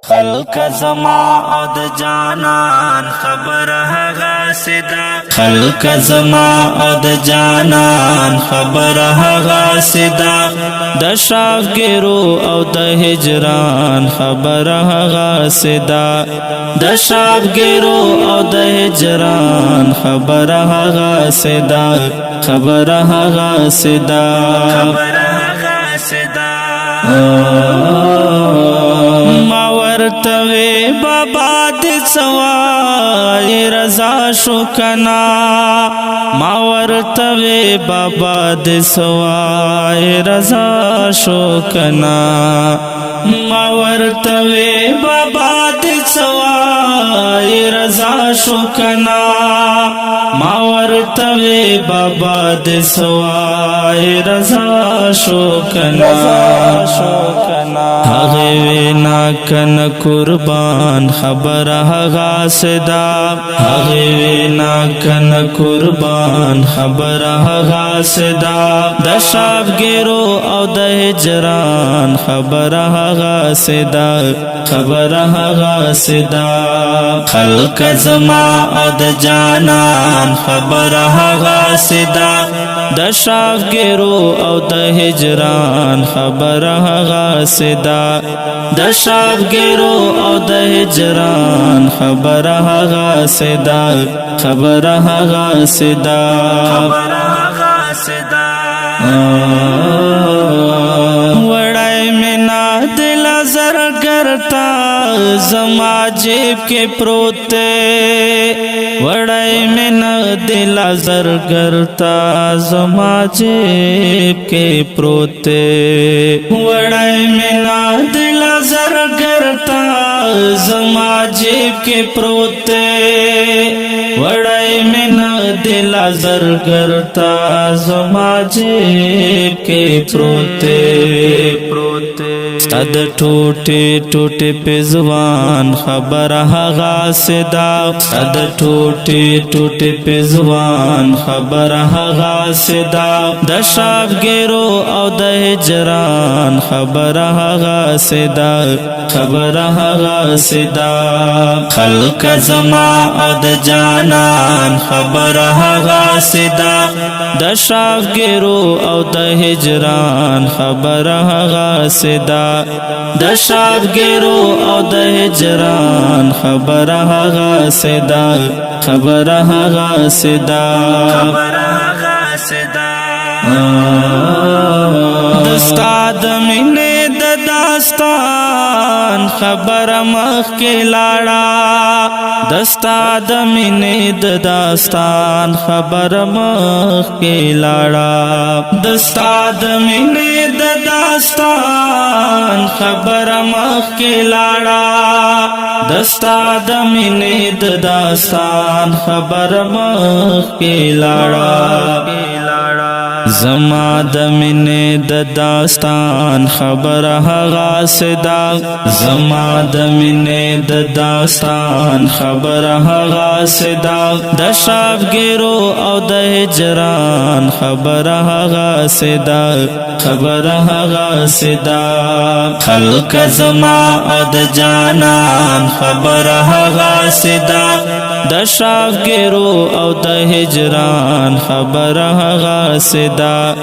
خلق زما او د جانان خبر هغه سدا خلق زما او د جانان خبر هغه سدا د شاګرو او د هجران خبر هغه سدا د شاګرو او د هجران خبر هغه سدا خبر هغه سدا خبر هغه سدا ما ورتوي بابا د سوای رضا شو کنا ما ورتوي بابا د سوای رضا شو کنا ما ورتوي بابا د سوای رضا شو کنا ما ورتوي بابا د سوای رضا شو کنا هغه وینا کن قربان خبر هغه صدا هغه وینا کن قربان خبر هغه صدا د شاګرو او د هجران خبر هغه صدا خبر هغه صدا خلق زما او د جانان خبر هغه صدا د شاګرو او د هجران خبر هغه صدا د شاګرو او د هجران خبر هغه صدا خبر هغه صدا خبر هغه صدا وړای مینا دل زرګرتا زما جیب کې پروت وړای مینا دل زرګرتا زما جیب کې پروت وړای مینا دل زرګرتا زما جیب کې پروت وړای مینا دل زرګرتا زما جیب کې پروت ستاد ټوټه ټوټه پزوان خبر هغه صدا ستاد ټوټه ټوټه پزوان خبر هغه صدا د شاګرو او د هجران خبر هغه صدا خبر هغه صدا خلق زما او د جانان خبر هغه صدا د شاګرو او د هجران خبر هغه صدا د شاګرو او د هجران خبر هغه صدا خبر هغه صدا خبر هغه صدا استاد مینه د داستان خبر مخ کې لاړه دستاد مینه د داستان خبر مخ کې لاړه دستاد مینه د داستان خبر مخ کې لاړه دستاد مینه د داستان خبر مخ کې لاړه زما د مینې د داستان خبر هغه صدا زما د مینې د داستان خبر هغه صدا د شاګرو او د هجران خبر هغه صدا خبر هغه صدا خلق زما او د جانان خبر هغه صدا د شاګرو او د هجران خبر هغه صدا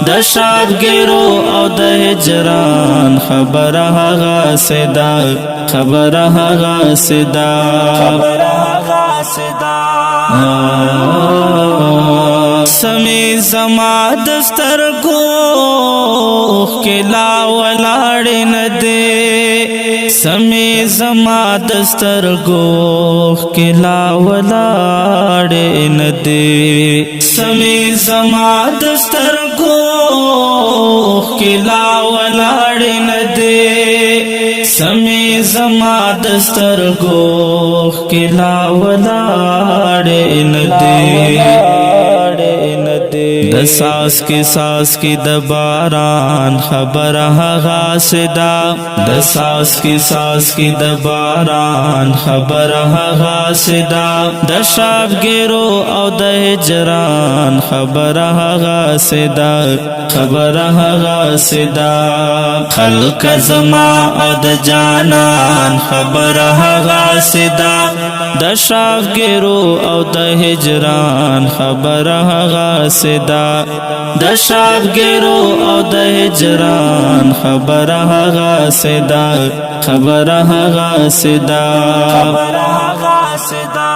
د شاګرو او د هجران خبر هغه صدا خبر هغه صدا خبر هغه صدا سمی زما دفتر کو کلا ولاړ نه دے سمی زما دستر کو کلا ولاړ نه دے سمی زما دستر کو کلا ولاړ نه دے سمی زما دستر کو کلا ولاړ نه دے د ساس کی د باران خبر هغه صدا د ساس کی د باران خبر هغه صدا د شبګرو او د هجران خبر هغه صدا خبر هغه صدا خلق زما او د جانان خبر هغه صدا د شبګرو او د هجران خبر هغه صدا د شبګرو او د هجران خبر هغه صدا خبر هغه صدا خبر هغه صدا